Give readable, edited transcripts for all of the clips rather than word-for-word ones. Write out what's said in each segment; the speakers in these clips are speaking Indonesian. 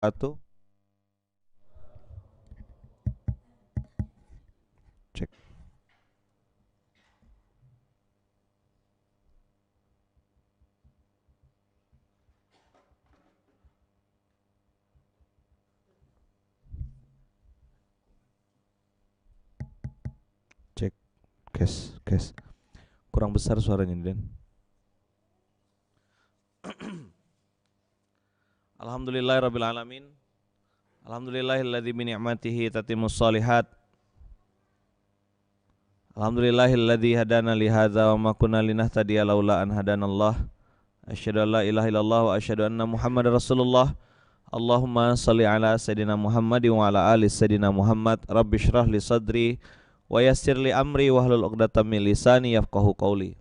Satu, cek. Cek, kes. Kurang besar suaranya, Den. Alhamdulillahirabbil alamin. Alhamdulillahilladzi bi ni'matihi tatimmus shalihat. Alhamdulillahilladzi hadana li hadza wa ma kunna linahtadiya laula an hadanallah. Asyhadu an la ilaha illallah wa asyhadu anna Muhammadar Rasulullah. Allahumma shalli ala sayidina Muhammad wa ala ali sayidina Muhammad. Rabbi shrah li sadri wa yassir li amri wahlul 'uqdatam min lisani yafqahu qawli.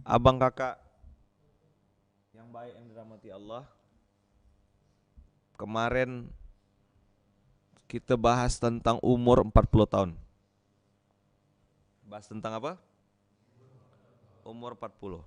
Abang kakak yang baik yang dirahmati Allah, kemarin kita bahas tentang umur 40 tahun. Bahas tentang apa? Umur 40.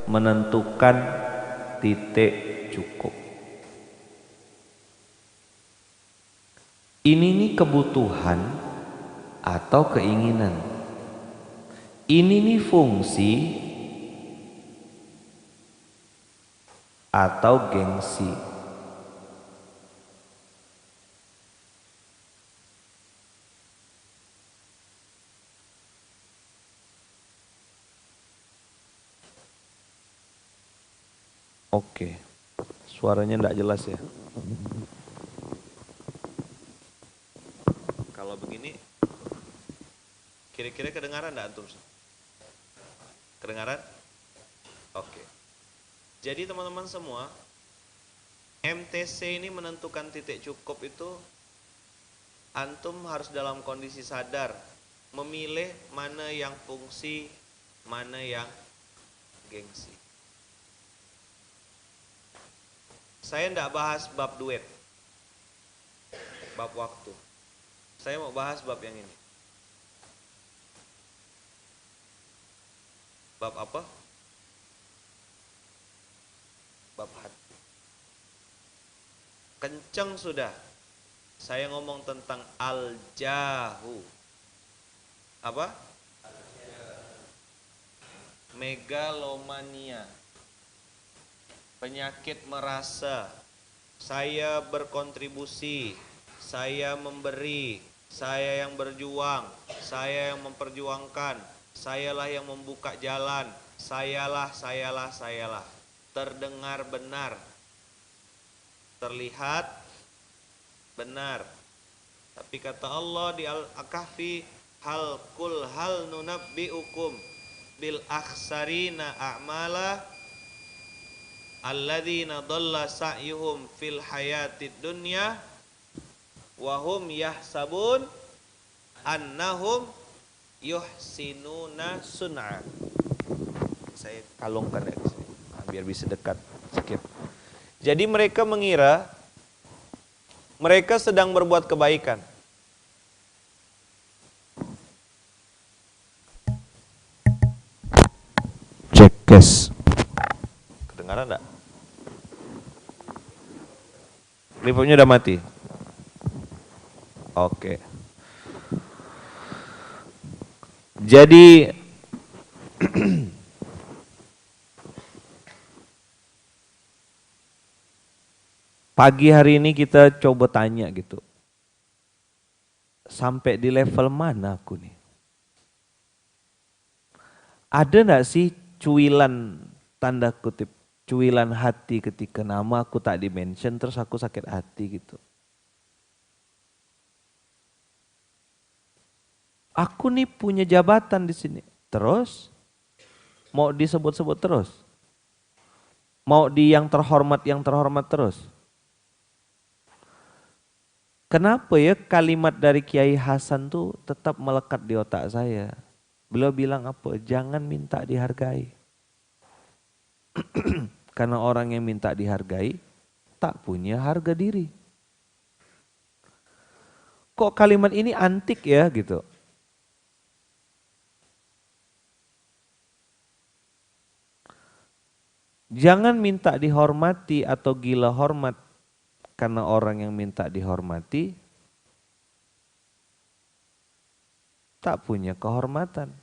Menentukan titik cukup. Ini nih kebutuhan atau keinginan. Ini nih fungsi atau gengsi. Oke, suaranya enggak jelas ya. Kalau begini, kira-kira kedengaran enggak antum? Kedengaran? Oke. Jadi teman-teman semua, MTC ini menentukan titik cukup itu antum harus dalam kondisi sadar memilih mana yang fungsi, mana yang gengsi. Saya tidak bahas bab duit, bab waktu. Saya mau bahas bab yang ini. Bab apa? Bab hati. Kenceng sudah. Saya ngomong tentang al-jahu. Apa? Megalomania. Penyakit merasa saya berkontribusi, saya memberi, saya yang berjuang, saya yang memperjuangkan, sayalah yang membuka jalan, sayalah. Terdengar benar, terlihat benar. Tapi kata Allah di Al-Kahfi, hal nunabbi'ukum bil akhsarina a'mala alladzina dhalla sa'yuhum fil hayatid dunya wa hum yahsabun annahum yuhsinuna sun'a. Saya kalungkan ya biar bisa dekat sedikit. Jadi mereka mengira mereka sedang berbuat kebaikan. Cek kes. Kedengaran enggak? Reverbnya udah mati. Oke. Jadi pagi hari ini kita coba tanya gitu. Sampai di level mana aku nih? Ada nggak sih cuilan, tanda kutip, cuilan hati ketika nama aku tak di-mention terus aku sakit hati gitu. Aku nih punya jabatan di sini. Terus mau disebut-sebut terus. Mau di yang terhormat terus. Kenapa ya kalimat dari Kiai Hasan tuh tetap melekat di otak saya. Beliau bilang apa? Jangan minta dihargai. Karena orang yang minta dihargai tak punya harga diri. Kok kalimat ini antik ya gitu. Jangan minta dihormati atau gila hormat karena orang yang minta dihormati tak punya kehormatan.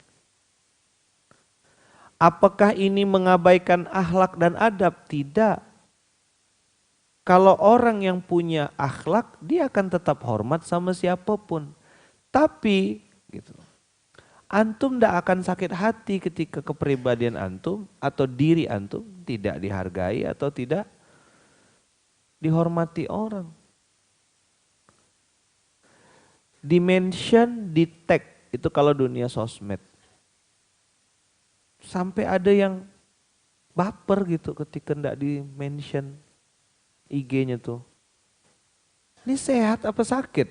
Apakah ini mengabaikan akhlak dan adab? Tidak. Kalau orang yang punya akhlak, dia akan tetap hormat sama siapapun. Tapi gitu, antum tidak akan sakit hati ketika kepribadian antum atau diri antum tidak dihargai atau tidak dihormati orang. Dimension, di tag, itu kalau dunia sosmed. Sampai ada yang baper gitu ketika tidak di mention IG-nya tuh. Ini sehat apa sakit?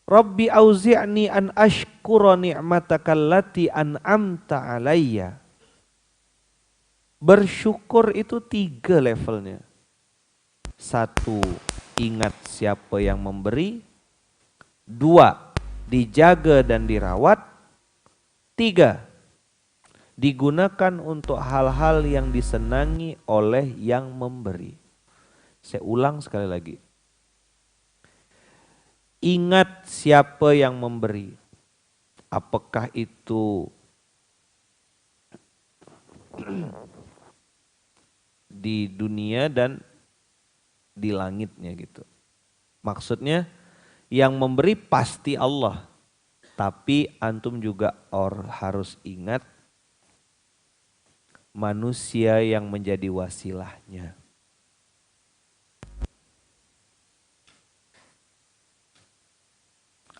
Rabbi auzi'ni an ashkura ni'mataka allati an'amta alayya. Bersyukur itu 3 levelnya. 1, ingat siapa yang memberi. 2, dijaga dan dirawat. 3, digunakan untuk hal-hal yang disenangi oleh yang memberi. Saya ulang sekali lagi. Ingat siapa yang memberi. Apakah itu di dunia dan di langitnya gitu. Maksudnya yang memberi pasti Allah. Tapi antum juga harus ingat manusia yang menjadi wasilahnya.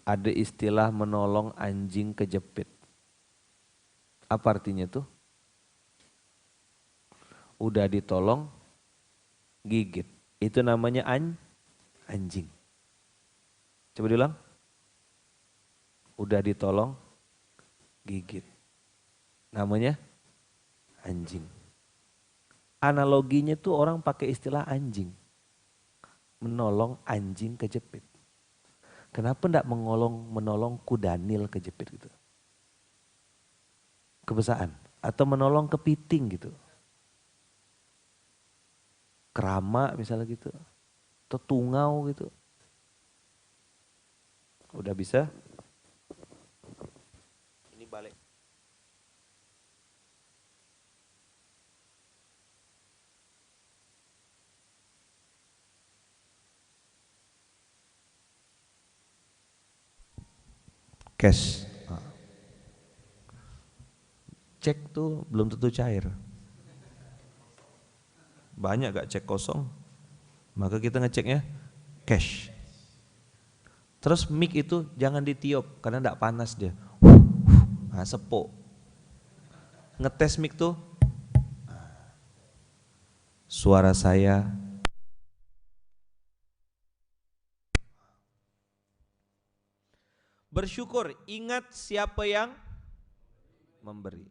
Ada istilah menolong anjing kejepit. Apa artinya tuh? Udah ditolong, gigit. Itu namanya anjing. Coba diulang. Udah ditolong, gigit. Namanya anjing. Analoginya tuh orang pakai istilah anjing. Menolong anjing kejepit. Kenapa enggak menolong kudanil kejepit gitu? Kebesaan. Atau menolong kepiting gitu. Kerama misalnya gitu. Atau tungau gitu. Udah bisa? Ini balik. Cash. Cek tuh belum tentu cair. Banyak gak cek kosong? Maka kita ngeceknya cash. Terus mic itu jangan ditiup karena enggak panas dia. Nah, sepok. Ngetes mic tuh suara saya bersyukur, ingat siapa yang memberi.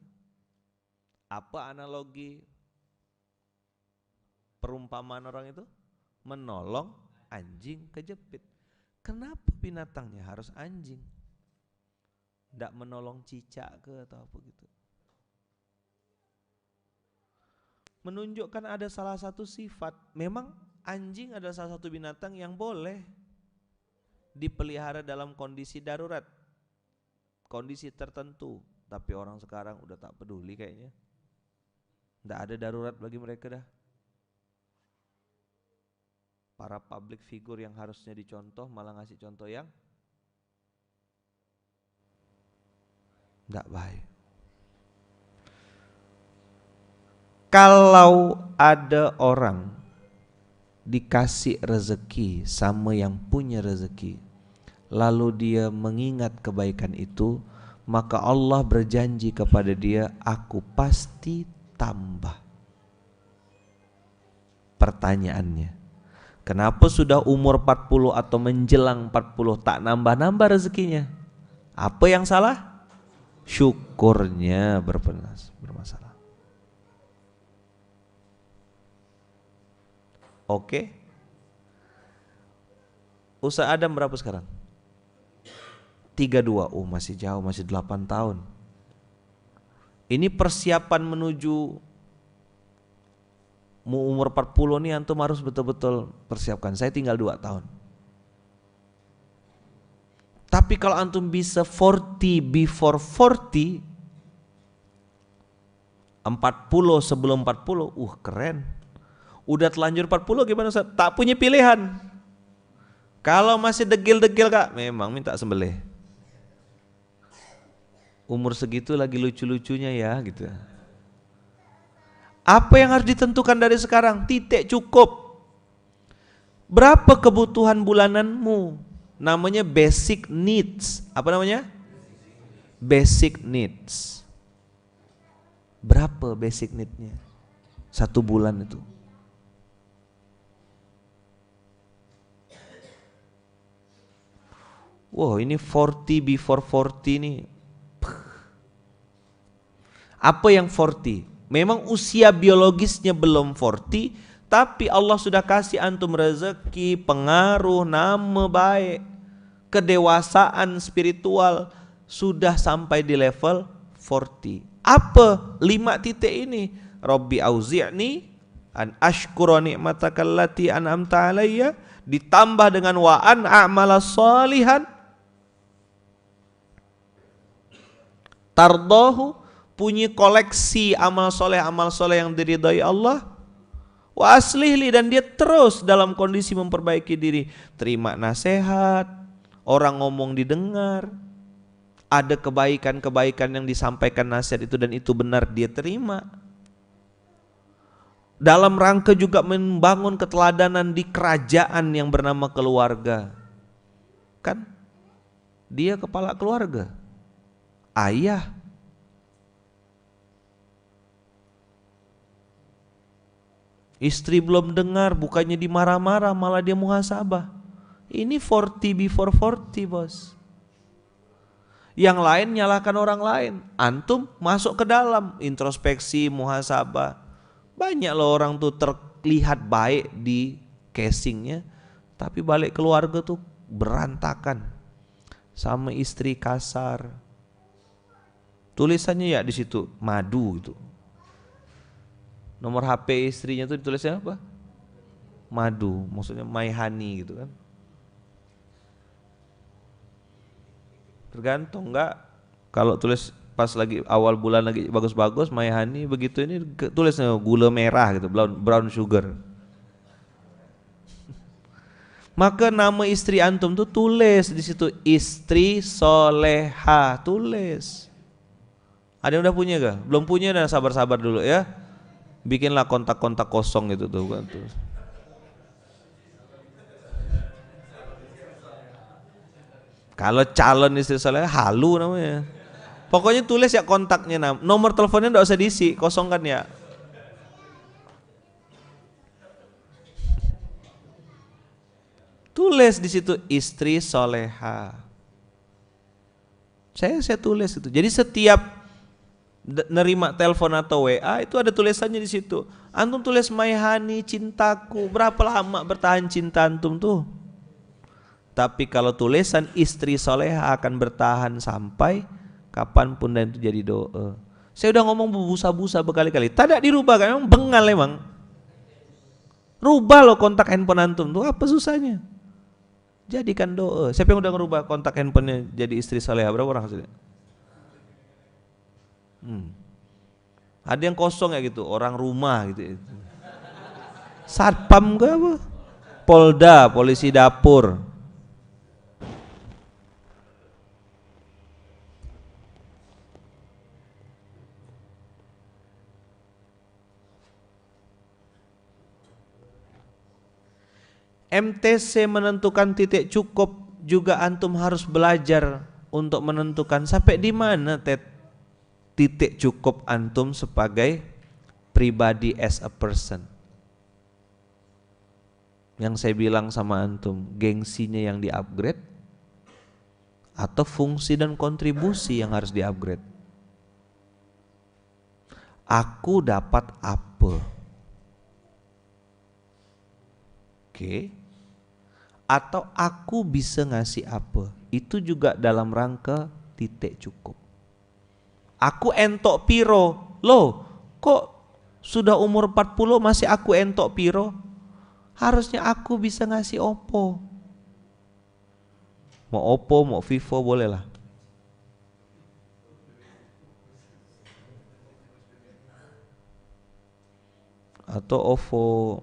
Apa analogi perumpamaan orang itu? Menolong anjing kejepit. Kenapa binatangnya harus anjing? Tidak menolong cicak ke atau apa gitu. Menunjukkan ada salah satu sifat. Memang anjing adalah salah satu binatang yang boleh dipelihara dalam kondisi darurat, kondisi tertentu. Tapi orang sekarang udah tak peduli kayaknya. Tidak ada darurat bagi mereka dah. Para public figure yang harusnya dicontoh malah ngasih contoh yang Tidak baik. Kalau ada orang dikasih rezeki sama yang punya rezeki, lalu dia mengingat kebaikan itu, maka Allah berjanji kepada dia, aku pasti tambah. Pertanyaannya, kenapa sudah umur 40 atau menjelang 40 tak nambah-nambah rezekinya? Apa yang salah? Syukurnya bermasalah. Oke. Usaha Adam berapa sekarang? 32. Oh, masih jauh, masih 8 tahun. Ini persiapan menuju umur 40 nih, antum harus betul-betul persiapkan. Saya tinggal 2 tahun. Tapi kalau antum bisa 40 before 40, 40 sebelum 40, keren. Udah telanjur 40 gimana Ustaz? Tak punya pilihan. Kalau masih degil-degil Kak, memang minta sembelih. Umur segitu lagi lucu-lucunya ya gitu. Apa yang harus ditentukan dari sekarang? Titik cukup. Berapa kebutuhan bulananmu? Namanya basic needs. Apa namanya? Basic needs. Berapa basic needs-nya? 1 bulan itu. Wow, ini 40 before 40 nih. Apa yang 40? Memang usia biologisnya belum 40, tapi Allah sudah kasih antum rezeki, pengaruh, nama baik, kedewasaan spiritual sudah sampai di level 40. Apa 5 titik ini? Rabbi auzi'ni an ashkura ni'mataka allati an'amta alayya, ditambah dengan wa an a'mala shalihan tardahu, punya koleksi amal soleh yang diridhai Allah. Wa aslihli, dan dia terus dalam kondisi memperbaiki diri, terima nasihat, orang ngomong didengar, ada kebaikan-kebaikan yang disampaikan nasihat itu dan itu benar dia terima. Dalam rangka juga membangun keteladanan di kerajaan yang bernama keluarga. Kan dia kepala keluarga, ayah. Istri belum dengar, bukannya dimarah-marah, malah dia muhasabah. Ini 40 before 40 bos. Yang lain nyalahkan orang lain, antum masuk ke dalam introspeksi, muhasabah. Banyak loh orang tuh terlihat baik di casingnya, tapi balik keluarga tuh berantakan. Sama istri kasar. Tulisannya ya di situ madu itu. Nomor HP istrinya tuh ditulisnya apa? Madu, maksudnya my honey gitu kan. Tergantung enggak. Kalau tulis pas lagi awal bulan lagi bagus-bagus my honey, begitu ini tulisnya gula merah gitu, brown sugar. Maka nama istri antum tuh tulis di situ istri soleha, tulis. Ada yang udah punya gak? Belum punya, dan sabar-sabar dulu ya. Bikinlah kontak-kontak kosong gitu tuh kan tuh. Kalau calon istri soleh halu namanya. Pokoknya tulis ya kontaknya, nomor teleponnya enggak usah diisi, kosongkan ya. Tulis di situ istri soleha. Saya tulis itu. Jadi setiap nerima telepon atau WA itu ada tulisannya di situ. Antum tulis my honey, cintaku. Berapa lama bertahan cinta antum tuh? Tapi kalau tulisan istri soleha akan bertahan sampai kapanpun, dan itu jadi doa. Saya udah ngomong berbusa-busa berkali-kali, tidak dirubah kan? Memang bengal emang. Rubah loh kontak handphone antum tuh, apa susahnya? Jadikan doa. Siapa yang udah ngerubah kontak handphonenya jadi istri soleha? Berapa orang hasilnya? Ada yang kosong ya gitu, orang rumah gitu. Satpam ke apa? Polda, polisi dapur. MTC menentukan titik cukup juga antum harus belajar untuk menentukan sampai di mana titik cukup antum sebagai pribadi as a person. Yang saya bilang sama antum, gengsinya yang di-upgrade atau fungsi dan kontribusi yang harus di-upgrade. Aku dapat apa? Oke. Atau aku bisa ngasih apa? Itu juga dalam rangka titik cukup. Aku entok piro? Loh, kok sudah umur 40 masih aku entok piro? Harusnya aku bisa ngasih Oppo. Mau Oppo, mau Vivo boleh lah. Atau OVO.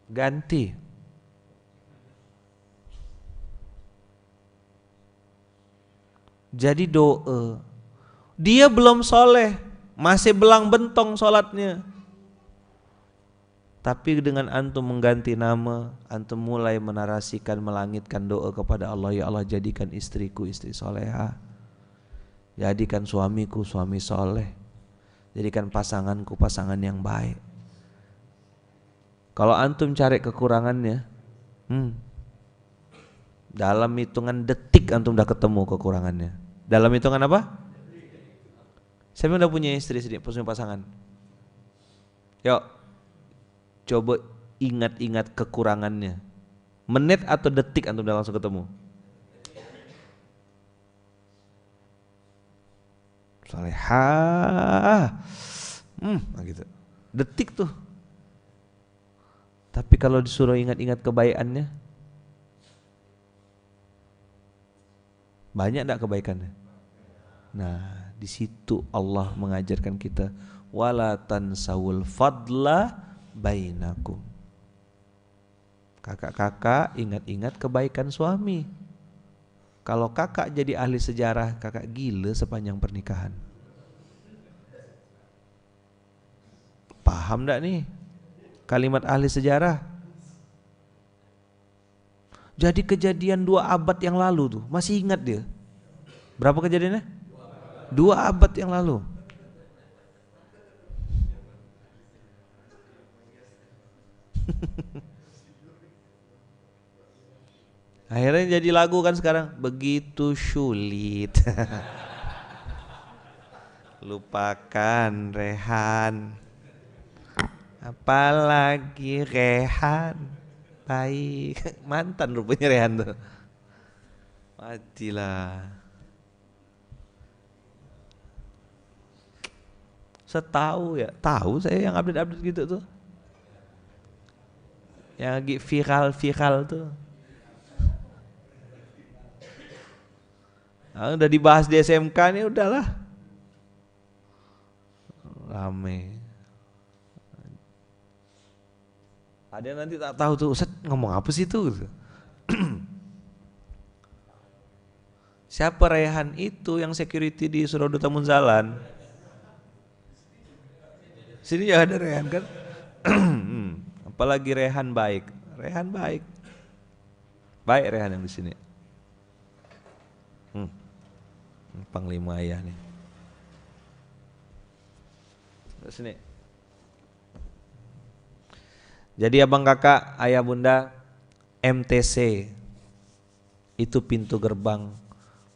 Ganti. Jadi doa. Dia belum soleh, masih belang bentong sholatnya. Tapi dengan antum mengganti nama, antum mulai menarasikan, melangitkan doa kepada Allah. Ya Allah, jadikan istriku istri soleha, jadikan suamiku suami soleh, jadikan pasanganku pasangan yang baik. Kalau antum cari kekurangannya, dalam hitungan detik antum udah ketemu kekurangannya. Dalam hitungan apa? Saya udah punya istri, punya pasangan. Yuk, coba ingat-ingat kekurangannya. Menit atau detik antum udah langsung ketemu. Salehah, gitu. Detik tuh. Tapi kalau disuruh ingat-ingat kebaikannya, banyak enggak kebaikannya? Nah, di situ Allah mengajarkan kita wala tansawul fadla bainakum. Kakak-kakak ingat-ingat kebaikan suami. Kalau kakak jadi ahli sejarah, kakak gila sepanjang pernikahan. Paham enggak nih kalimat ahli sejarah? Jadi kejadian 2 abad yang lalu tuh, masih ingat dia? Berapa kejadiannya? 2 abad yang lalu. Akhirnya jadi lagu kan sekarang, begitu sulit. Lupakan Rehan, apalagi Rehan baik. Mantan rupanya Rehan tuh. Matilah. Setahu ya, tahu saya yang update-update gitu tuh. Yang lagi viral-viral tuh. Nah, udah dibahas di SMK nih, udahlah. Rame. Ada yang nanti tak tahu tuh, Ustaz ngomong apa sih tuh? Siapa Rehan itu yang security di Surau Duta Munzalan? Sini ya ada Rehan kan? Apalagi Rehan baik. Rehan baik. Baik Rehan yang di sini. Panglima ayah nih. Sini. Jadi abang kakak, ayah bunda, MTC itu pintu gerbang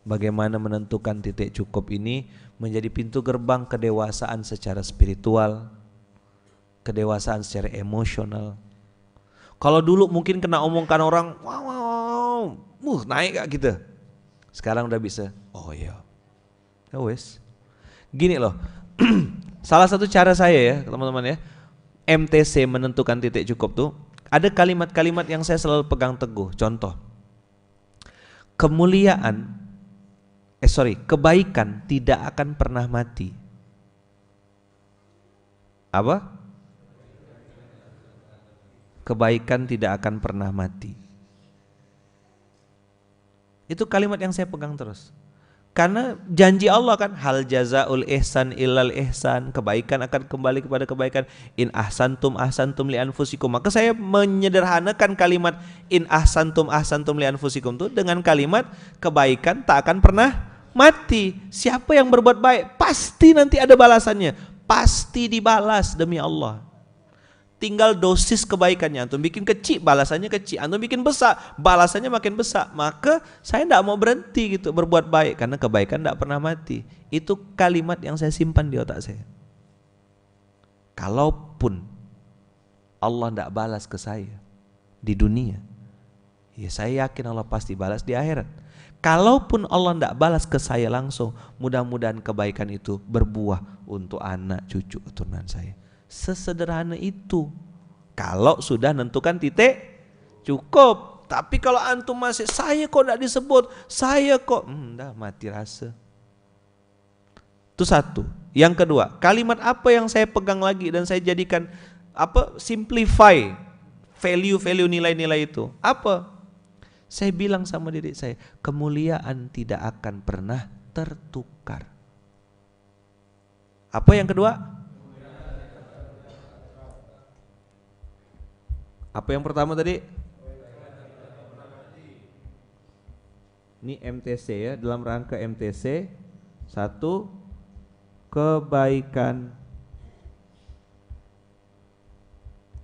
bagaimana menentukan titik cukup ini menjadi pintu gerbang kedewasaan secara spiritual, kedewasaan secara emosional. Kalau dulu mungkin kena omongkan orang, wow, naik gak gitu. Sekarang udah bisa, oh iya, ya wes. Gini loh, salah satu cara saya ya teman-teman ya, MTC menentukan titik cukup tuh, ada kalimat-kalimat yang saya selalu pegang teguh. Contoh, kebaikan tidak akan pernah mati. Apa? Kebaikan tidak akan pernah mati. Itu kalimat yang saya pegang terus. Karena janji Allah kan, hal jazaul ihsan illal ihsan, kebaikan akan kembali kepada kebaikan. In ahsantum ahsantum li anfusikum. Maka saya menyederhanakan kalimat in ahsantum li anfusikum itu dengan kalimat kebaikan tak akan pernah mati. Siapa yang berbuat baik pasti nanti ada balasannya, pasti dibalas demi Allah. Tinggal dosis kebaikannya. Antum bikin kecil, balasannya kecil. Antum bikin besar, balasannya makin besar. Maka saya tidak mau berhenti gitu berbuat baik, karena kebaikan tidak pernah mati. Itu kalimat yang saya simpan di otak saya. Kalaupun Allah tidak balas ke saya di dunia, ya saya yakin Allah pasti balas di akhirat. Kalaupun Allah tidak balas ke saya langsung, mudah-mudahan kebaikan itu berbuah untuk anak cucu keturunan saya. Sesederhana itu. Kalau sudah nentukan titik cukup. Tapi kalau antum masih saya kok tidak disebut, saya kok dah mati rasa. Itu satu. Yang kedua, kalimat apa yang saya pegang lagi dan saya jadikan simplify value nilai-nilai itu. Apa? Saya bilang sama diri saya, kemuliaan tidak akan pernah tertukar. Apa yang kedua? Apa yang pertama tadi? Ini MTC ya, dalam rangka MTC. Satu, kebaikan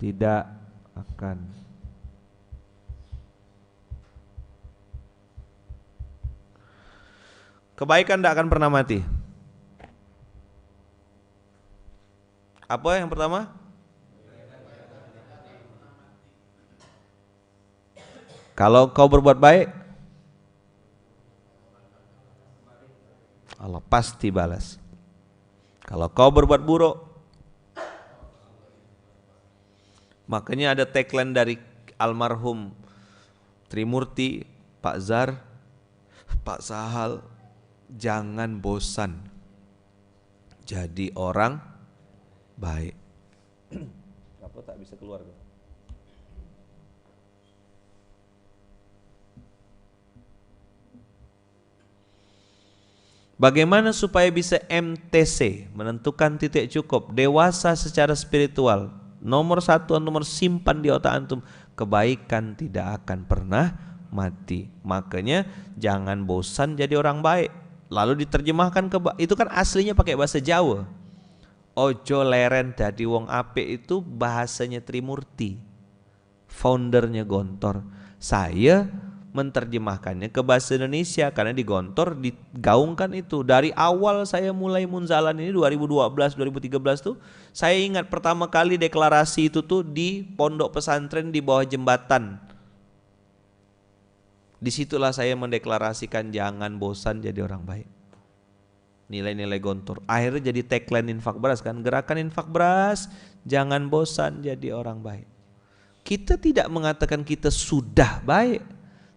tidak akan pernah mati. Apa yang pertama? Kalau kau berbuat baik, Allah pasti balas. Kalau kau berbuat buruk, makanya ada tagline dari almarhum Trimurti, Pak Zar, Pak Sahal, jangan bosan jadi orang baik. Apa tak bisa keluar? Bagaimana supaya bisa MTC, menentukan titik cukup, dewasa secara spiritual? Nomor satu, nomor simpan di otak antum, kebaikan tidak akan pernah mati. Makanya jangan bosan jadi orang baik. Lalu diterjemahkan itu kan aslinya pakai bahasa Jawa. Ojo leren dadi wong apik itu bahasanya Trimurti, foundernya Gontor. Saya menerjemahkannya ke bahasa Indonesia karena di Gontor digaungkan itu. Dari awal saya mulai munzalan ini 2012 2013 tuh, saya ingat pertama kali deklarasi itu tuh di pondok pesantren di bawah jembatan. Disitulah saya mendeklarasikan jangan bosan jadi orang baik. Nilai-nilai Gontor. Akhirnya jadi tagline Infak Beras kan, gerakan Infak Beras, jangan bosan jadi orang baik. Kita tidak mengatakan kita sudah baik,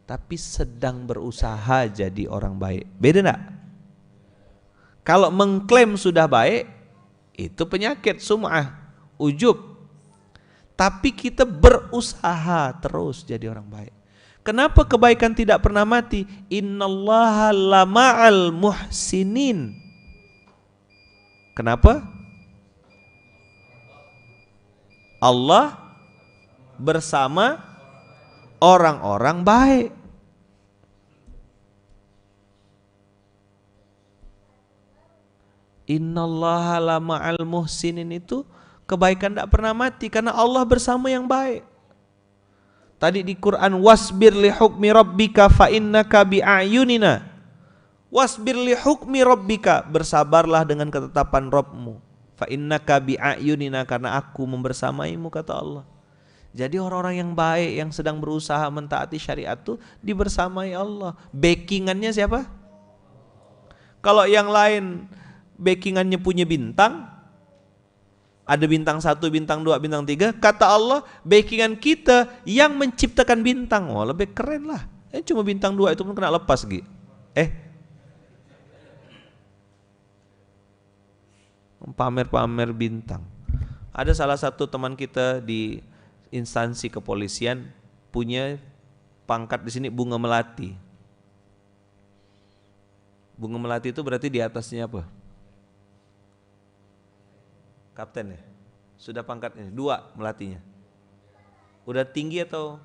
tapi sedang berusaha jadi orang baik. Beda enggak? Kalau mengklaim sudah baik, itu penyakit sum'ah, ujub. Tapi kita berusaha terus jadi orang baik. Kenapa kebaikan tidak pernah mati? Innallaha lama'al muhsinin. Kenapa? Allah bersama orang-orang baik. Innallaha lama'al muhsinin itu kebaikan tidak pernah mati karena Allah bersama yang baik. Tadi di Quran, wasbir li hukmi rabbika fa innaka bi'ayunina. Wasbir li hukmi rabbika, bersabarlah dengan ketetapan Rabbmu. Fa innaka bi'ayunina, karena aku membersamaimu, kata Allah. Jadi orang-orang yang baik yang sedang berusaha mentaati syariat itu dibersamai Allah. Backingannya siapa? Kalau yang lain backingannya punya bintang, ada bintang 1, bintang 2, bintang 3. Kata Allah, backingan kita yang menciptakan bintang. Oh, lebih keren lah. Cuma bintang 2 itu pun kena lepas gitu. Pamer-pamer bintang. Ada salah satu teman kita di instansi kepolisian punya pangkat di sini bunga melati. Bunga melati itu berarti di atasnya apa? Kapten ya? Sudah pangkatnya, 2 melatinya. Udah tinggi atau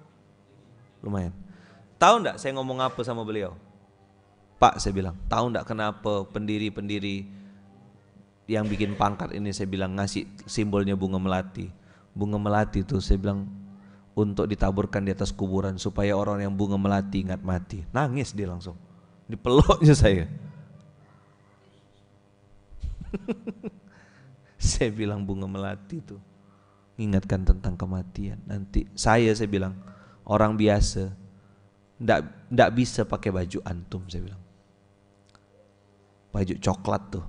lumayan? Tahu enggak saya ngomong apa sama beliau? Pak, saya bilang, tahu enggak kenapa pendiri-pendiri yang bikin pangkat ini, saya bilang, ngasih simbolnya bunga melati. Bunga melati itu saya bilang untuk ditaburkan di atas kuburan supaya orang yang bunga melati ingat mati. Nangis dia langsung, dipeluknya saya. Saya bilang bunga melati itu mengingatkan tentang kematian. Nanti saya bilang orang biasa ndak bisa pakai baju antum, saya bilang. Baju coklat tuh.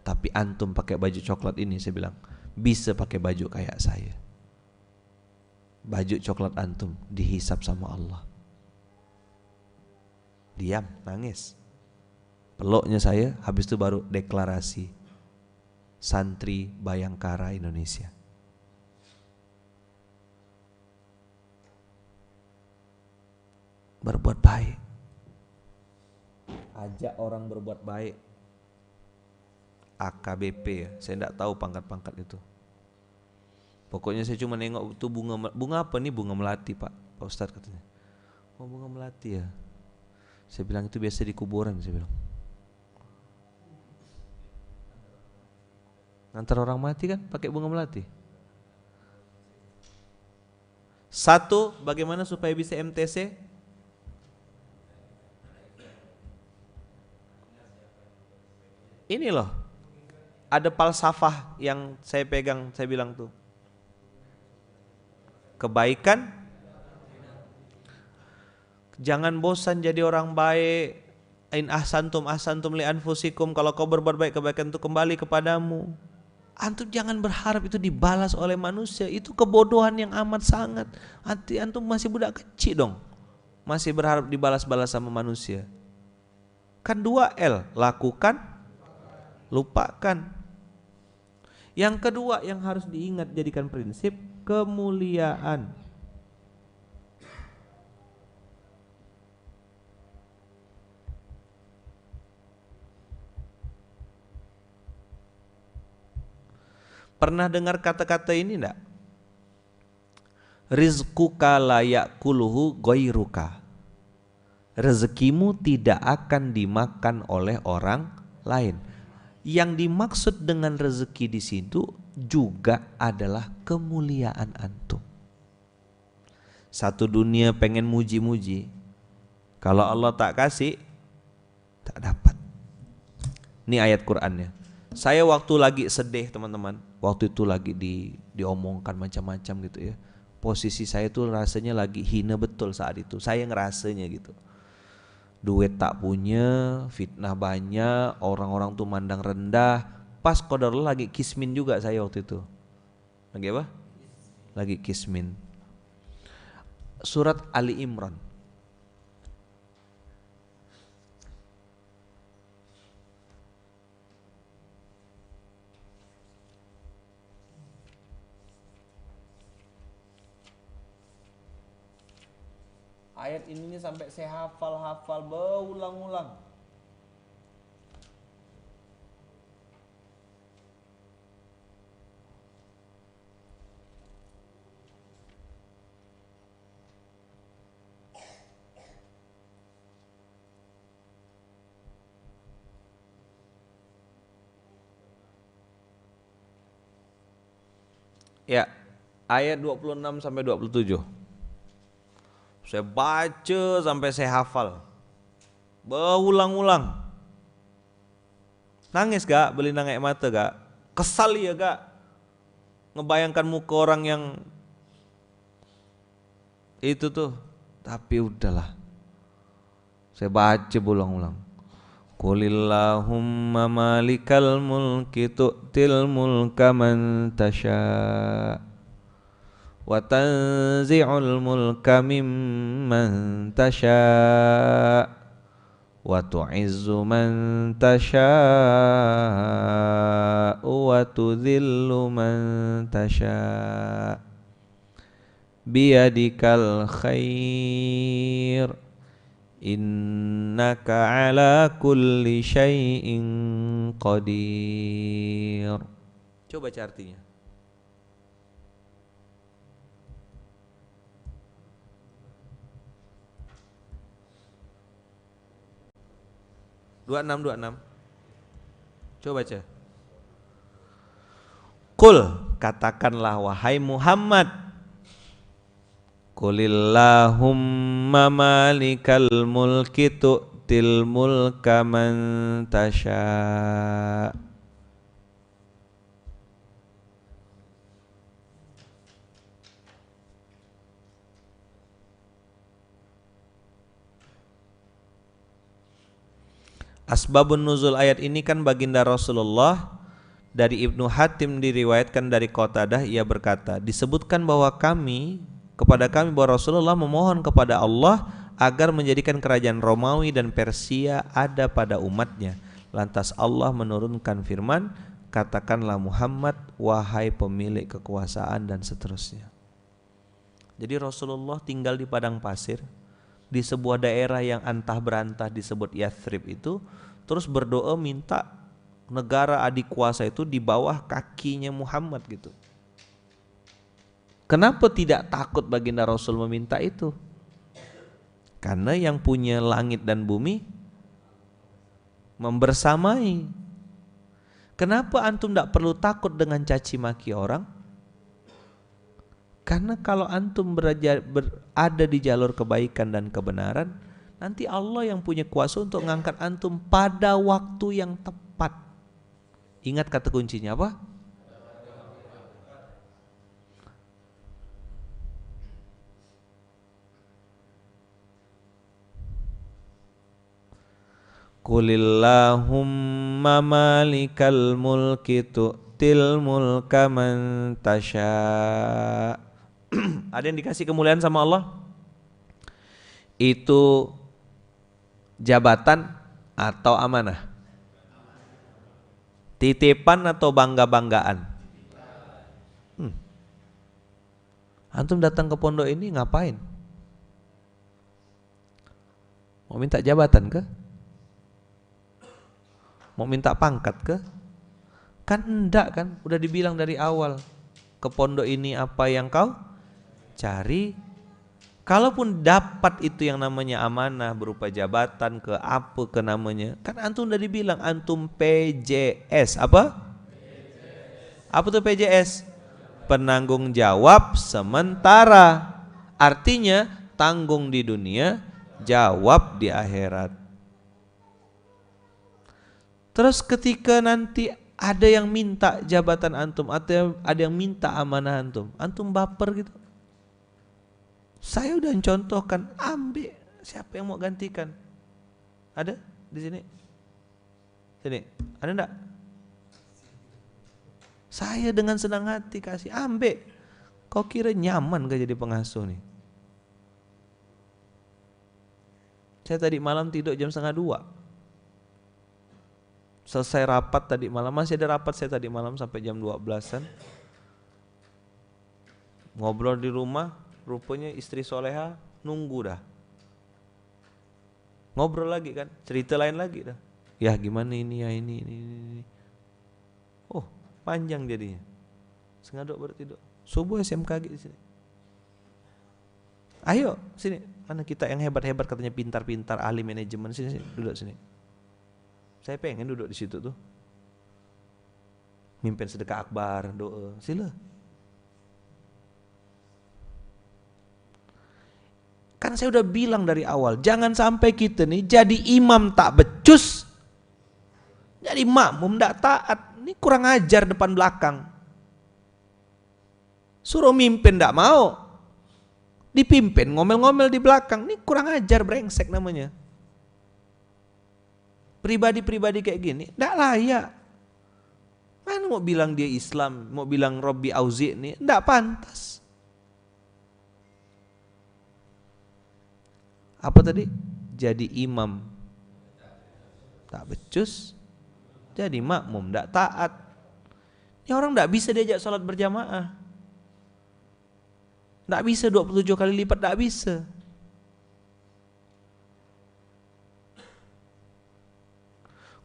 Tapi antum pakai baju coklat ini, saya bilang, bisa pakai baju kayak saya. Baju coklat antum dihisap sama Allah. Diam, nangis. Peluknya saya, habis itu baru deklarasi. Santri Bayangkara Indonesia. Berbuat baik. Ajak orang berbuat baik. AKBP ya, saya enggak tahu pangkat-pangkat itu. Pokoknya saya cuma nengok itu bunga apa nih? Bunga melati, Pak Ustadz katanya. Oh, bunga melati ya. Saya bilang itu biasa di kuburan, saya bilang. Ngantar orang mati kan pakai bunga melati. 1, bagaimana supaya bisa MTC? Ini loh, ada falsafah yang saya pegang, saya bilang tuh, kebaikan, jangan bosan jadi orang baik. In ahsantum ahsantum li anfusikum, kalau kau berbuat baik, kebaikan itu kembali kepadamu. Antum jangan berharap itu dibalas oleh manusia, itu kebodohan yang amat sangat. Antum masih budak kecil dong, masih berharap dibalas-balas sama manusia. Kan 2L, lakukan, lupakan. Yang kedua yang harus diingat, jadikan prinsip, kemuliaan. Pernah dengar kata-kata ini enggak? Rizquka la ya'kuluhu ghairuka. Rezekimu tidak akan dimakan oleh orang lain. Yang dimaksud dengan rezeki di situ juga adalah kemuliaan antum. Satu dunia pengen muji-muji, kalau Allah tak kasih, tak dapat. Ini ayat Qur'annya. Saya waktu lagi sedih teman-teman, waktu itu lagi diomongkan macam-macam gitu ya. Posisi saya tuh rasanya lagi hina betul saat itu. Saya ngerasanya gitu. Duit tak punya, fitnah banyak, orang-orang tuh mandang rendah. Pas qadarullah lagi kismin juga saya waktu itu. Lagi apa? Lagi kismin. Surat Ali Imran. Ayat ininya sampai saya hafal berulang-ulang. Ya, ayat 26 sampai 27. Saya baca sampai saya hafal. Berulang-ulang. Nangis gak? Beli nangis mata gak? Kesal ya gak? Ngebayangkan muka orang yang itu tuh. Tapi udahlah. Saya baca berulang-ulang. Qulillahumma malikal mulki tu'til mulka man tasha' wa tanzi'ul mulka mimman tasha' wa tu'izzu man tasha' wa tudhillu man tasha' biyadikal khair Innaka ala kulli syai'in qadir. Coba baca artinya. Dua enam. Coba baca. Qul, katakanlah wahai Muhammad. Qulillahumma malikal mulki tu'til mulka man tasha. Asbabun nuzul ayat ini kan baginda Rasulullah. Dari Ibnu Hatim diriwayatkan dari Qatadah, ia berkata, disebutkan bahwa kepada kami bahwa Rasulullah memohon kepada Allah agar menjadikan kerajaan Romawi dan Persia ada pada umatnya. Lantas Allah menurunkan firman, katakanlah Muhammad, wahai pemilik kekuasaan, dan seterusnya. Jadi Rasulullah tinggal di padang pasir di sebuah daerah yang antah berantah disebut Yathrib itu, terus berdoa minta negara adik kuasa itu di bawah kakinya Muhammad gitu. Kenapa tidak takut baginda Rasul meminta itu? Karena yang punya langit dan bumi membersamai. Kenapa antum tidak perlu takut dengan caci maki orang? Karena kalau antum berada di jalur kebaikan dan kebenaran, nanti Allah yang punya kuasa untuk mengangkat antum pada waktu yang tepat. Ingat kata kuncinya apa? Qulillahumma malikal mulki tu'til mulka man tasha. Ada yang dikasih kemuliaan sama Allah? Itu jabatan atau amanah? Titipan atau bangga-banggaan? Antum datang ke pondok ini ngapain? Mau minta jabatan ke? Mau minta pangkat ke? Kan enggak kan? Udah dibilang dari awal, ke pondok ini apa yang kau cari. Kalaupun dapat itu yang namanya amanah berupa jabatan ke apa ke namanya, kan antum udah dibilang antum PJS apa? Apa tuh PJS? Penanggung jawab sementara. Artinya tanggung di dunia, jawab di akhirat. Terus ketika nanti ada yang minta jabatan antum atau ada yang minta amanah antum baper gitu. Saya udah contohkan, ambil, siapa yang mau gantikan? Ada di sini? Sini, ada enggak? Saya dengan senang hati kasih, ambil. Kau kira nyaman gak jadi pengasuh nih? Saya tadi malam tidur jam 1:30. Selesai rapat tadi malam, masih ada rapat saya tadi malam sampai jam 12-an. Ngobrol di rumah, rupanya istri soleha nunggu dah. Ngobrol lagi kan, cerita lain lagi dah. Ya gimana ini ya ini. Oh panjang jadinya. 1:30 baru tidur. Subuh SMKG di sini. Ayo sini, mana kita yang hebat-hebat katanya pintar-pintar ahli manajemen, sini duduk sini. Saya pengen duduk di situ tuh. Mimpin sedekah akbar, doa, sila. Kan saya udah bilang dari awal, jangan sampai kita nih jadi imam tak becus, jadi makmum tak taat. Ini kurang ajar depan belakang. Suruh mimpin tak mau, dipimpin ngomel-ngomel di belakang. Ini kurang ajar, brengsek namanya. Pribadi-pribadi kayak gini tak layak. Mana mau bilang dia Islam, mau bilang Robbi Auzi nih, tak pantas. Apa tadi? Jadi imam tak becus, jadi makmum tak taat. Ini orang tak bisa diajak sholat berjamaah, tak bisa 27 kali lipat, tak bisa.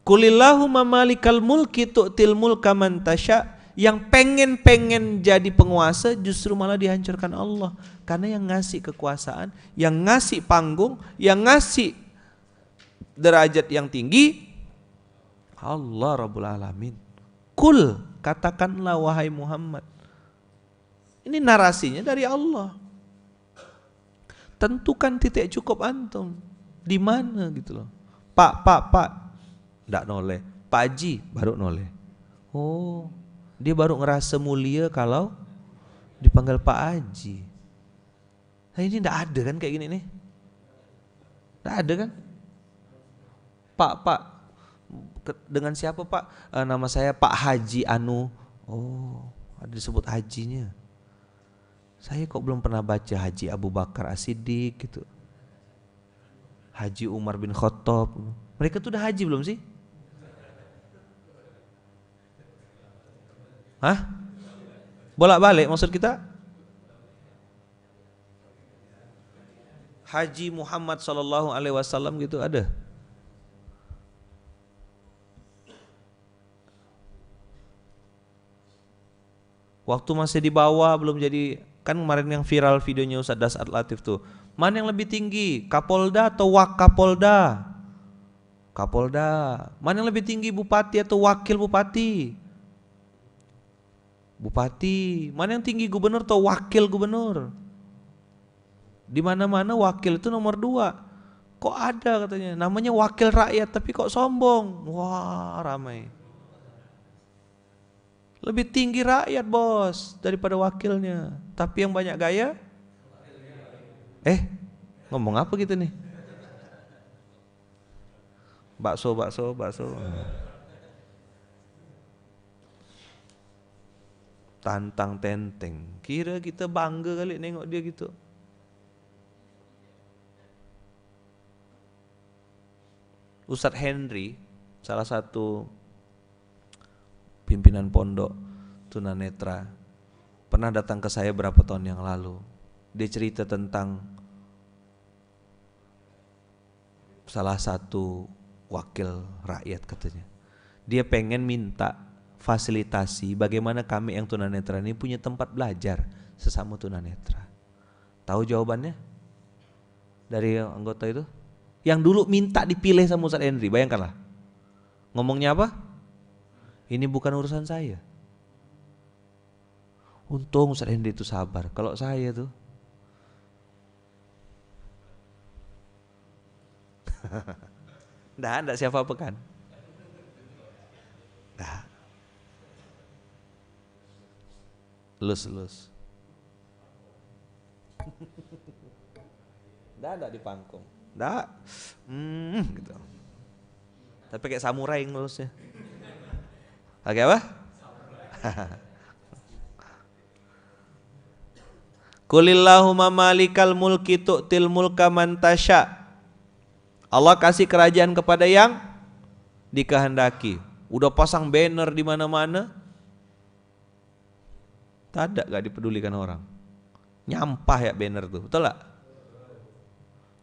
Qulillahumma malikal mulki tu'til mulka man tasya. Yang pengen jadi penguasa justru malah dihancurkan Allah. Karena yang ngasih kekuasaan, yang ngasih panggung, yang ngasih derajat yang tinggi Allah Rabbul Alamin. Kul, katakanlah wahai Muhammad. Ini narasinya dari Allah. Tentukan titik cukup antum. Di mana gitu loh. Pak. Nggak noleh. Pak Haji baru noleh. Oh, dia baru ngerasa mulia kalau dipanggil Pak Haji. Nah ini nggak ada kan kayak gini nih. Nggak ada kan. Pak. Dengan siapa Pak? Nama saya Pak Haji Anu. Oh, ada disebut hajinya. Saya kok belum pernah baca Haji Abu Bakar As-Siddiq gitu. Haji Umar bin Khattab. Mereka tuh udah haji belum sih? Hah? Bolak-balik maksud kita? Haji Muhammad sallallahu alaihi wasallam gitu ada? Waktu masih di bawah belum jadi, kan kemarin yang viral videonya Ustaz Dasat Latif tuh. Mana yang lebih tinggi? Kapolda atau Wakapolda? Kapolda. Mana yang lebih tinggi, bupati atau wakil bupati? Bupati. Mana yang tinggi, gubernur atau wakil gubernur? Di mana-mana wakil itu nomor 2. Kok ada katanya namanya wakil rakyat tapi kok sombong? Wah, ramai. Lebih tinggi rakyat bos daripada wakilnya. Tapi yang banyak gaya? Ngomong apa gitu nih? Bakso. Tantang tenteng. Kira kita bangga kali nengok dia gitu. Ustadz Henry, salah satu pimpinan pondok tunanetra, pernah datang ke saya berapa tahun yang lalu. Dia cerita tentang salah satu wakil rakyat katanya. Dia pengen minta fasilitasi bagaimana kami yang tunanetra ini punya tempat belajar sesama tunanetra. Tahu jawabannya? Dari anggota itu? Yang dulu minta dipilih sama Ustadz Henry, bayangkanlah. Ngomongnya apa? Ini bukan urusan saya. Untung Ustadz Henry itu sabar. Kalau saya tuh enggak siapa apa kan? Enggak. Lus. Enggak di pangkong. Enggak. Gitu. Tapi kayak samurai ngelusnya. Oke apa? Qulillahumma malikal mulki tu'til mulka man tasya. Allah kasih kerajaan kepada yang dikehendaki. Udah pasang banner di mana-mana. Tak gak dipedulikan orang. Nyampah ya banner tuh, betul gak?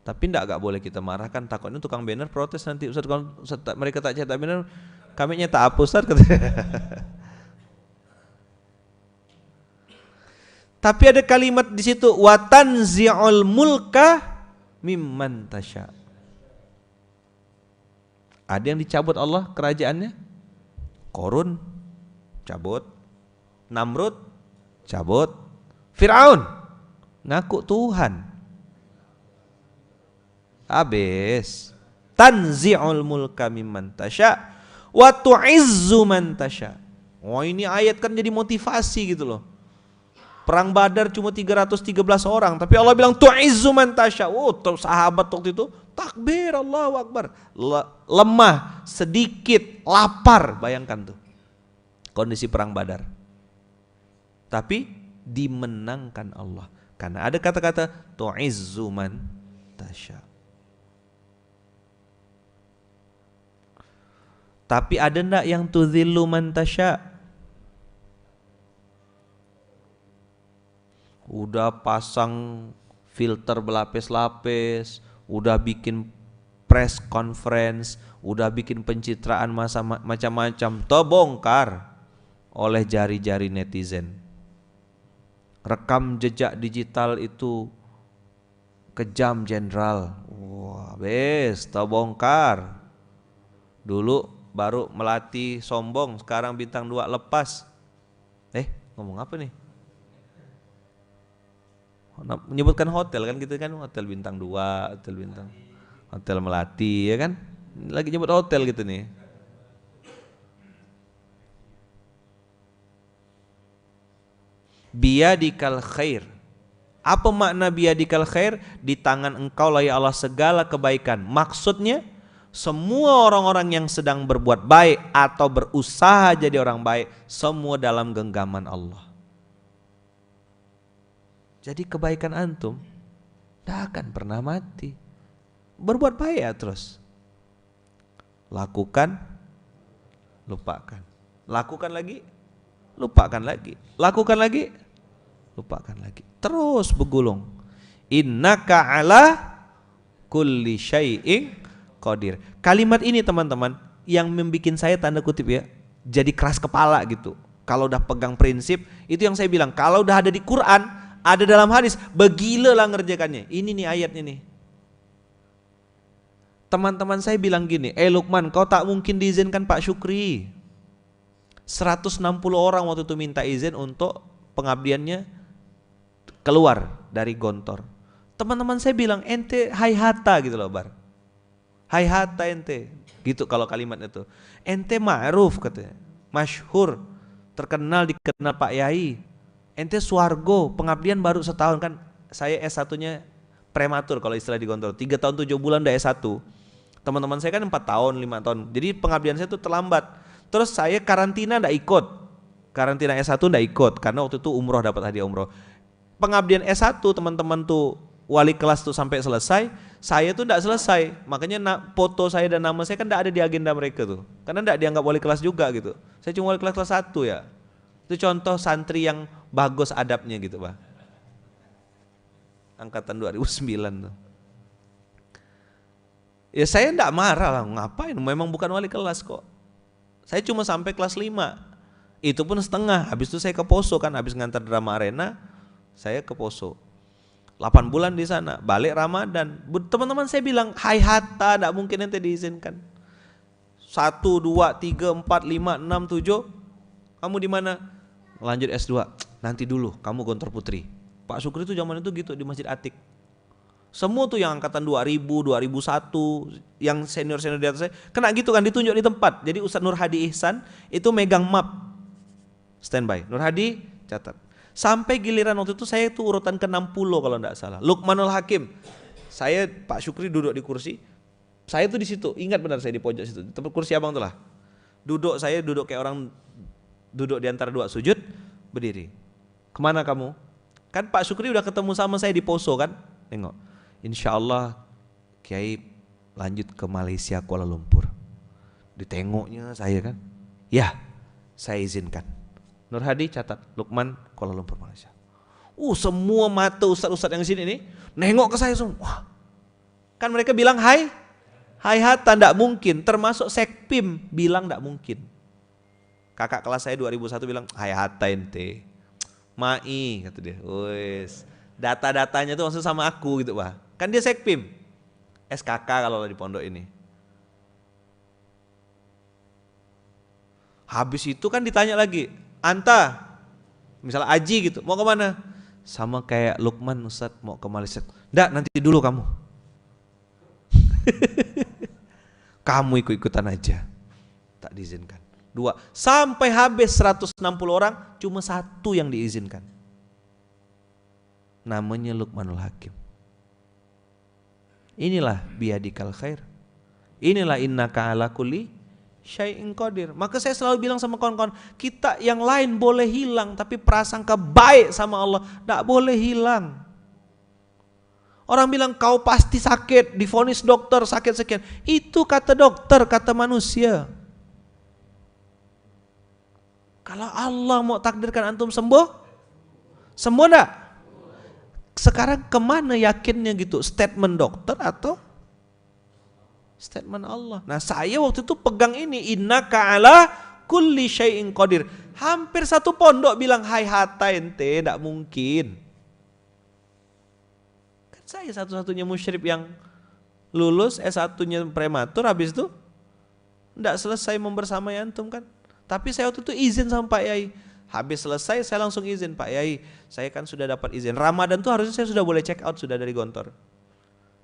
Tapi gak boleh kita marahkan, takutnya tukang banner protes nanti. Ustaz, kalau mereka tak cetak banner, kami nyetak apa Ustaz? Tapi ada kalimat di situ, wa tanzi'ul mulka mimman tasya. Ada yang dicabut Allah kerajaannya. Korun cabut, Namrud cabut, Fir'aun ngaku Tuhan. Habis. Tanzi'ul mulka mimman tasya wa tu'izzu man tasya. Oh, ini ayat kan jadi motivasi gitu loh. Perang Badar cuma 313 orang, tapi Allah bilang tu'izzu man tasya. Oh, sahabat waktu itu takbir, Allahu Akbar. Lemah, sedikit, lapar, bayangkan tuh kondisi perang Badar. Tapi dimenangkan Allah karena ada kata-kata tu'izzu man tasya. Tapi ada enggak yang tudzillu man tasya? Udah pasang filter berlapis-lapis, udah bikin press conference, udah bikin pencitraan macam-macam, terbongkar oleh jari-jari netizen. Rekam jejak digital itu kejam jenderal. Wah, terbongkar. Dulu baru Melati sombong, sekarang bintang 2 lepas. Ngomong apa nih? Menyebutkan hotel kan gitu kan, hotel bintang 2, hotel Melati ya kan? Lagi nyebut hotel gitu nih. Biyadikal khair. Apa makna biyadikal khair? Di tangan engkau lah ya Allah segala kebaikan. Maksudnya semua orang-orang yang sedang berbuat baik atau berusaha jadi orang baik, semua dalam genggaman Allah. Jadi kebaikan antum tidak akan pernah mati. Berbuat baik ya terus. Lakukan, lupakan. Lakukan lagi, lupakan lagi. Lakukan lagi, lupakan lagi. Terus bergulung. Innaka ala kulli syai'in qadir. Kalimat ini teman-teman yang membuat saya tanda kutip ya, jadi keras kepala gitu. Kalau udah pegang prinsip, itu yang saya bilang, kalau udah ada di Quran, ada dalam hadis, begilalah ngerjakannya. Ini nih ayatnya nih. Teman-teman saya bilang gini, Lukman, kau tak mungkin diizinkan Pak Syukri. 160 orang waktu itu minta izin untuk pengabdiannya keluar dari Gontor. Teman-teman saya bilang, ente hai hata gitu loh Bar. Hai hata ente, gitu kalau kalimat itu. Ente ma'ruf katanya, masyhur, terkenal dikenal Pak Yai. Ente suargo, pengabdian baru setahun kan. Saya S1-nya prematur kalau istilah di Gontor. 3 tahun 7 bulan udah S1. Teman-teman saya kan 4 tahun, 5 tahun. Jadi pengabdian saya tuh terlambat. Terus saya karantina enggak ikut. Karantina S1 enggak ikut karena waktu itu umroh, dapat hadiah umroh. Pengabdian S1 teman-teman tuh wali kelas tuh sampai selesai, saya tuh enggak selesai. Makanya foto saya dan nama saya kan enggak ada di agenda mereka tuh. Karena enggak dianggap wali kelas juga gitu. Saya cuma wali kelas 1 ya. Itu contoh santri yang bagus adabnya gitu, Pak. Angkatan 2009 tuh. Ya saya enggak marah lah, ngapain? Memang bukan wali kelas kok. Saya cuma sampai kelas 5. Itu pun setengah. Habis itu saya ke Poso kan, habis ngantar drama arena, saya ke Poso. 8 bulan di sana, balik Ramadan. Teman-teman saya bilang, hai hatta, enggak mungkin ente diizinkan. 1, 2, 3, 4, 5, 6, 7. Kamu di mana? Lanjut S2. Nanti dulu, kamu Gontor Putri. Pak Syukri itu zaman itu gitu di Masjid Atik. Semua tuh yang angkatan 2000, 2001, yang senior-senior di atas saya, kena gitu kan, ditunjuk di tempat. Jadi Ustadz Nur Hadi Ihsan itu megang map. Standby. Nur Hadi catat. Sampai giliran waktu itu saya tuh urutan ke-60 kalau enggak salah. Lukmanul Hakim. Saya Pak Syukri duduk di kursi. Saya tuh di situ, ingat benar saya di pojok situ. Tempat kursi abang tuh lah. Saya duduk kayak orang duduk di antara 2 sujud, berdiri. Kemana kamu? Kan Pak Syukri udah ketemu sama saya di Poso kan? Tengok. Insya Allah Kiai lanjut ke Malaysia Kuala Lumpur. Ditengoknya saya kan. Ya, saya izinkan. Nur Hadi catat, Lukman Kuala Lumpur Malaysia. Semua mata ustaz-ustaz yang sini nih nengok ke saya semua. Wah. Kan mereka bilang hai hata, enggak mungkin. Termasuk Sekpim bilang enggak mungkin. Kakak kelas saya 2001 bilang, hai hata ente. Mai kata dia. Wes. Data-datanya tuh maksud sama aku gitu, Pak. Kan dia Sekpim. SKK kalau di pondok ini. Habis itu kan ditanya lagi, Anta, misalnya Aji gitu, mau kemana? Sama kayak Lukman Ustadz, mau ke Malaysia. Nggak, nanti dulu kamu. Kamu ikut-ikutan aja. Tak diizinkan. 2, sampai habis 160 orang, cuma 1 yang diizinkan. Namanya Lukmanul Hakim. Inilah biyadikal khair. Inilah innaka ala kulli syai'in qadir. Maka saya selalu bilang sama kawan-kawan, kita yang lain boleh hilang, tapi prasangka baik sama Allah enggak boleh hilang. Orang bilang kau pasti sakit, divonis dokter sakit sekian. Itu kata dokter, kata manusia. Kalau Allah mau takdirkan antum sembuh, sembuh enggak? Sekarang kemana yakinnya gitu? Statement dokter atau Statement Allah. Nah saya waktu itu pegang ini, innaka ala kulli syai'in qadir. Hampir satu pondok bilang, hai Hatta ente, tidak mungkin. Kan saya satu-satunya musyrik yang lulus, S1-nya prematur, habis itu tidak selesai membersamai antum kan. Tapi saya waktu itu izin sama Pak Yai. Habis selesai saya langsung izin, Pak Yai, saya kan sudah dapat izin. Ramadan tuh harusnya saya sudah boleh check out sudah dari Gontor.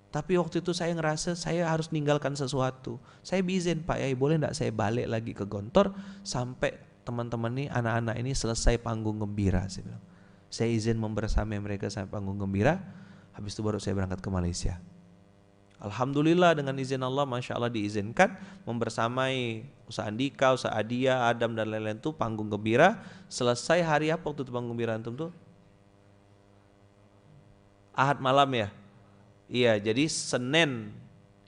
Tapi waktu itu saya ngerasa saya harus ninggalkan sesuatu. Saya izin, Pak Yai boleh enggak saya balik lagi ke Gontor sampai teman-teman nih, anak-anak ini selesai panggung gembira. Saya bilang, saya izin membersamai mereka sampai panggung gembira. Habis itu baru saya berangkat ke Malaysia. Alhamdulillah dengan izin Allah, Masya Allah diizinkan membersamai Ustaz Andika, Ustaz Adia, Adam dan lain-lain tuh panggung gembira. Selesai hari apa waktu itu panggung gembira antum tuh? Ahad malam ya? Iya, jadi Senin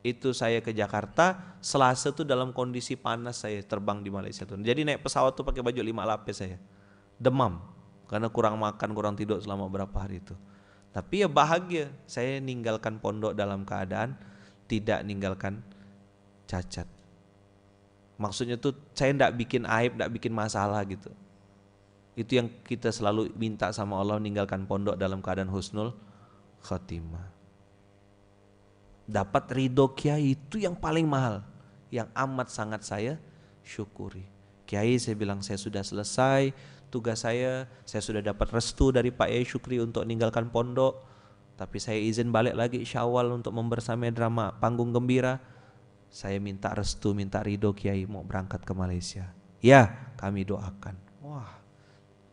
itu saya ke Jakarta, Selasa tuh dalam kondisi panas saya terbang di Malaysia tuh. Jadi naik pesawat tuh pakai baju 5 lapis saya. Demam karena kurang makan, kurang tidur selama berapa hari itu. Tapi ya bahagia, saya ninggalkan pondok dalam keadaan tidak ninggalkan cacat. Maksudnya tuh saya tidak bikin aib, tidak bikin masalah gitu. Itu yang kita selalu minta sama Allah, ninggalkan pondok dalam keadaan husnul khotimah. Dapat ridho kiai itu yang paling mahal, yang amat sangat saya syukuri. Kiai, saya bilang saya sudah selesai tugas saya sudah dapat restu dari Pak Yai Syukri untuk meninggalkan pondok, tapi saya izin balik lagi Syawal untuk membersamai drama panggung gembira. Saya minta restu, minta ridho Kiai mau berangkat ke Malaysia. Ya, kami doakan. Wah,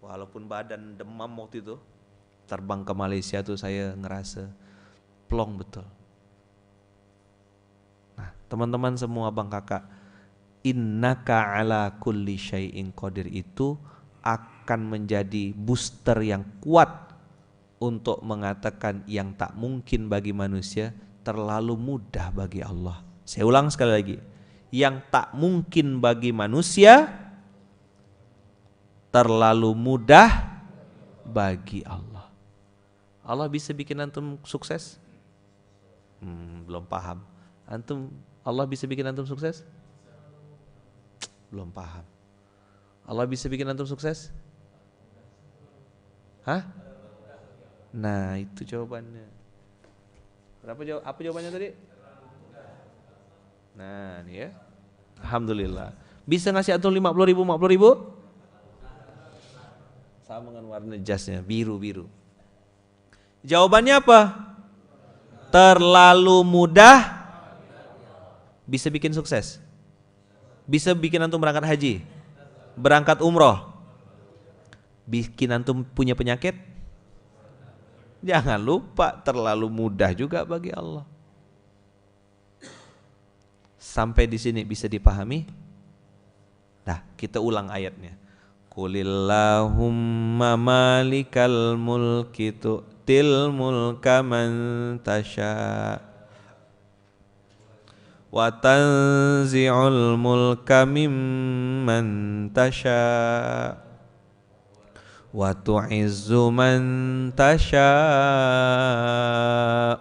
walaupun badan demam waktu itu, terbang ke Malaysia tuh saya ngerasa plong betul. Nah, teman-teman semua, abang kakak, innaka ala kulli syai'in qadir itu akan menjadi booster yang kuat untuk mengatakan yang tak mungkin bagi manusia terlalu mudah bagi Allah. Saya ulang sekali lagi, yang tak mungkin bagi manusia terlalu mudah bagi Allah. Allah bisa bikin antum sukses? Belum paham. Antum, Allah bisa bikin antum sukses? Belum paham. Allah bisa bikin antum sukses? Hah? Nah, itu jawabannya. Apa jawabannya tadi? Nah, ini ya. Alhamdulillah. Bisa ngasih antum 50.000? Sama dengan warna jasnya, biru-biru. Jawabannya apa? Terlalu mudah bisa bikin sukses. Bisa bikin antum berangkat haji, berangkat umroh, bikin antum punya penyakit. Jangan lupa, terlalu mudah juga bagi Allah. Sampai di sini bisa dipahami? Nah, kita ulang ayatnya. Qulillahumma malikal mulki tu'til mulka man tasha wa tanzi'ul mulka mimman tasha wa tu'izzu man tasha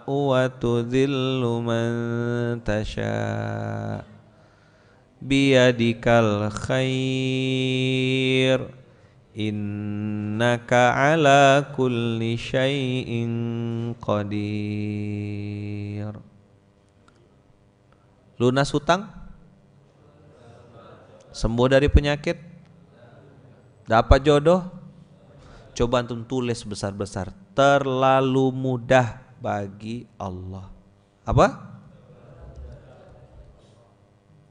wa tudhillu man tasha biyadikal khair innaka ala kulli syai'in qadir. Lunas hutang, sembuh dari penyakit, dapat jodoh. Coba antum tulis besar-besar, terlalu mudah bagi Allah. Apa?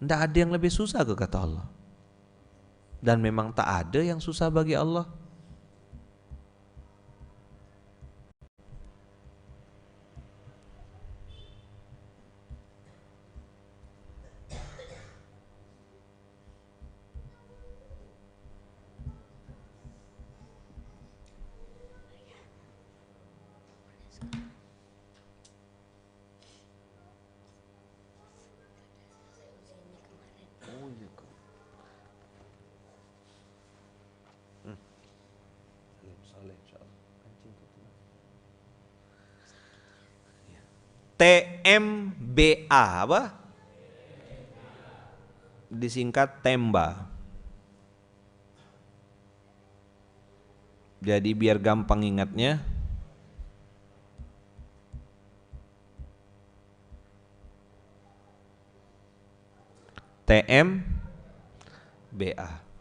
Tidak ada yang lebih susah ke kata Allah. Dan memang tak ada yang susah bagi Allah. TMBA apa? disingkat Temba. Jadi biar gampang ingatnya, TMBA.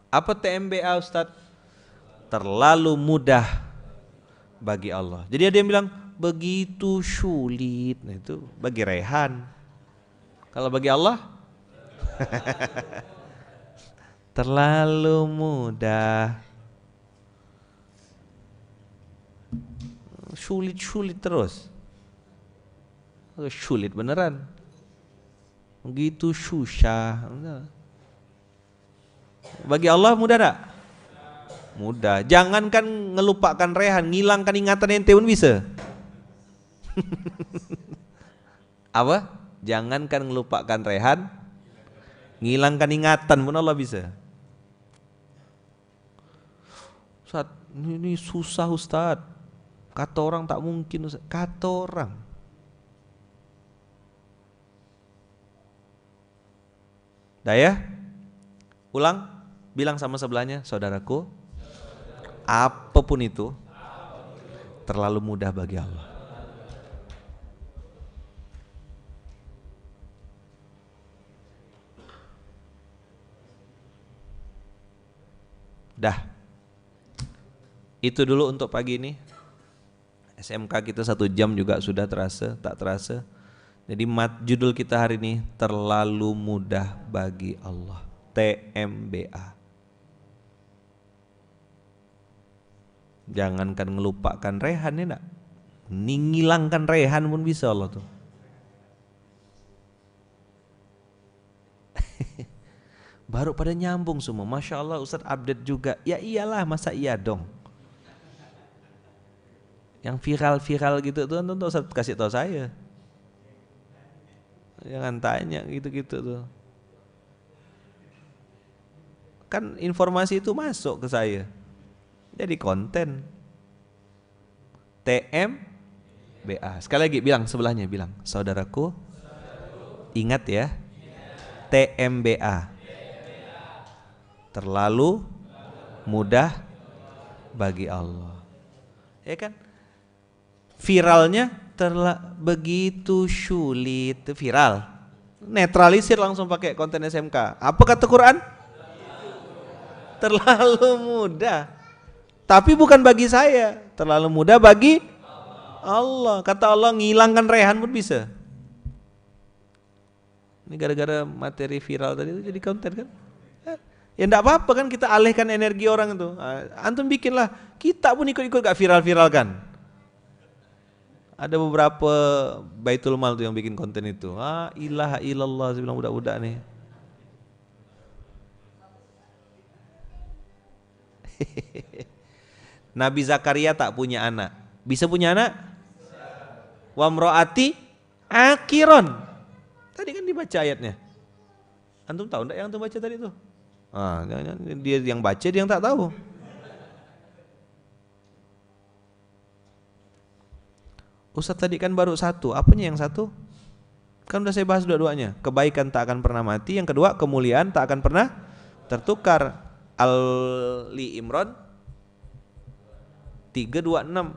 Apa TMBA Ustadz? Terlalu mudah bagi Allah. Jadi ada yang bilang begitu sulit. Nah, itu bagi Rehan. Kalau bagi Allah terlalu mudah. Sulit terus. Sulit beneran. Begitu susah. Bagi Allah mudah tak? Mudah. Jangankan ngelupakan Rehan, ngilangkan ingatan ente pun bisa. Apa? Jangankan ngelupakan Rehan, ngilangkan ingatan pun Allah bisa. Ustaz, ini susah Ustaz. Kata orang tak mungkin Ustaz. Kata orang. Dah ya? Ulang, bilang sama sebelahnya, saudaraku, apapun itu terlalu mudah bagi Allah. Dah. Itu dulu untuk pagi ini. SMK kita 1 jam juga sudah terasa, tak terasa. Jadi judul kita hari ini terlalu mudah bagi Allah. TMBA. Jangankan ngelupakan Rehan ya nak. Ngilangkan Rehan pun bisa Allah tuh. Baru pada nyambung semua. Masya Allah Ustaz update juga. Ya iyalah, masa iya dong. Yang viral-viral gitu tuh tentu Ustaz kasih tahu saya. Jangan tanya gitu-gitu tuh. Kan informasi itu masuk ke saya. Jadi konten. TMBA. Sekali lagi bilang sebelahnya, bilang, saudaraku, ingat ya, TMBA. Terlalu mudah bagi Allah. Ya kan? Viralnya begitu sulit, viral. Netralisir langsung pakai konten SMK. Apa kata Quran? Terlalu mudah. Tapi bukan bagi saya, terlalu mudah bagi Allah. Kata Allah ngilangkan Rehan pun bisa. Ini gara-gara materi viral tadi itu jadi konten kan? Ya enggak apa-apa kan kita alihkan energi orang itu. Antum bikinlah, kita pun ikut-ikut gak viral-viral kan. Ada beberapa Baitul Mal tuh yang bikin konten itu. Ilaha illallah, saya bilang budak-budak nih. Nabi Zakaria tak punya anak. Bisa punya anak? Wa mro'ati akiron. Tadi kan dibaca ayatnya. Antum tahu enggak yang antum baca tadi tuh? Jangan dia yang baca, dia yang tak tahu. Ustaz tadi kan baru satu. Apanya yang satu? Kan udah saya bahas dua-duanya. Kebaikan tak akan pernah mati. Yang kedua, kemuliaan tak akan pernah tertukar. Ali Imran 326.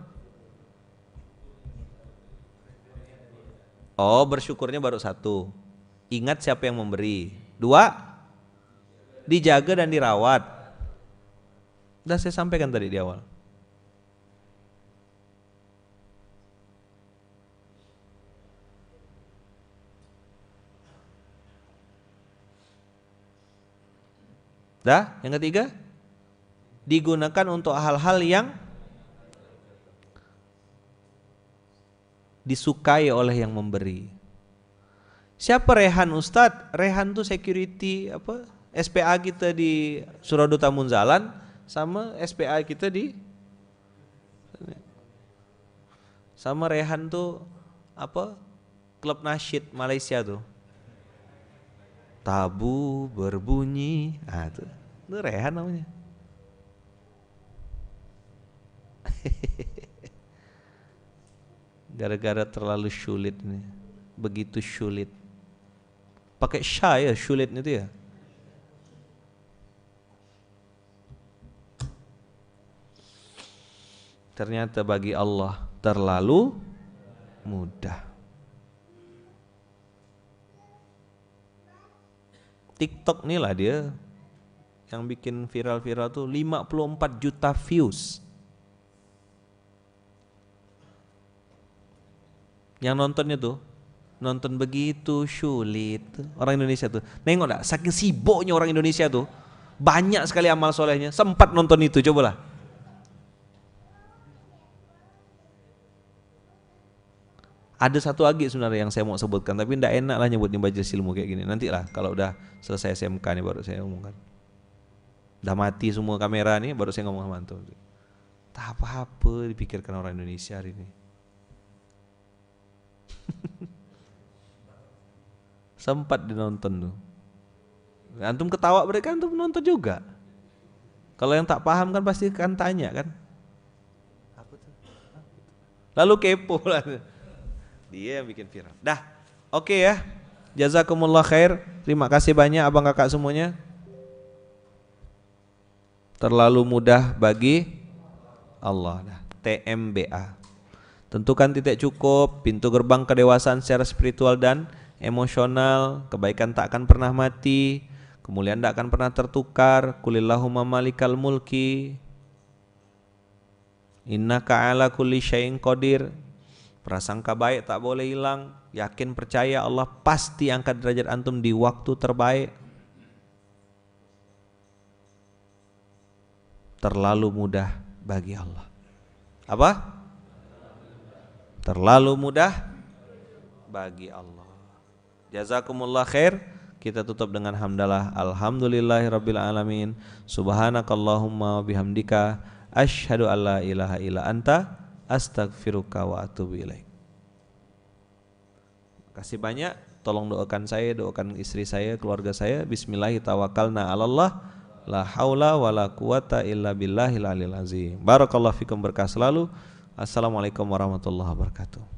Oh, bersyukurnya baru satu. Ingat siapa yang memberi. 2, dijaga dan dirawat. Sudah saya sampaikan tadi di awal. Dah, yang ketiga, digunakan untuk hal-hal yang disukai oleh yang memberi. Siapa Rehan Ustadz? Rehan tuh security apa? SPA kita di Suraduta Munzalan sama SPA kita di sama Rehan tuh apa? Klub nasyid Malaysia tuh. Tabu berbunyi. Itu Rehan namanya. Gara-gara terlalu sulit nih. Begitu sulit. Pakai sya ya sulit itu ya. Ternyata bagi Allah terlalu mudah. TikTok nih lah dia yang bikin viral-viral tuh 54 juta views. Yang nontonnya tuh nonton begitu sulit. Orang Indonesia tuh nengok gak, saking sibuknya orang Indonesia tuh, banyak sekali amal solehnya, sempat nonton itu. Cobalah. Ada satu lagi sebenarnya yang saya mau sebutkan, tapi tidak enak lah nyebut di majelis ilmu kayak gini. Nanti lah kalau udah selesai SMK nih baru saya omongkan. Udah mati semua kamera nih baru saya ngomong sama antum. Tak apa-apa dipikirkan orang Indonesia hari ini. Sempat dinonton tuh. Antum ketawa mereka, antum nonton juga. Kalau yang tak paham kan pasti kan tanya kan. Apa tuh? Lalu kepo lah. Dia yang bikin viral. Dah, oke ya. Jazakumullah khair. Terima kasih banyak abang kakak semuanya. Terlalu mudah bagi Allah. Dah. TMBA. Tentukan titik cukup, pintu gerbang kedewasaan secara spiritual dan emosional. Kebaikan tak akan pernah mati, kemuliaan tak akan pernah tertukar. Qulillahumma malikal mulki innaka ala kulli syai'in qadir. Prasangka baik tak boleh hilang. Yakin percaya Allah pasti angkat derajat antum di waktu terbaik. Terlalu mudah bagi Allah. Apa? Terlalu mudah bagi Allah. Jazakumullah khair. Kita tutup dengan hamdalah. Alhamdulillahirabbil alamin. Subhanakallahumma bihamdika asyhadu alla ilaha illa anta astaghfiruka wa atubu ilaik. Kasih banyak, tolong doakan saya, doakan istri saya, keluarga saya. Bismillahirrahmanirrahim. Tawakkalna 'alallah, la haula wala quwata illa billahil aliyil azim. Barakallahu fikum, berkah selalu. Assalamualaikum warahmatullahi wabarakatuh.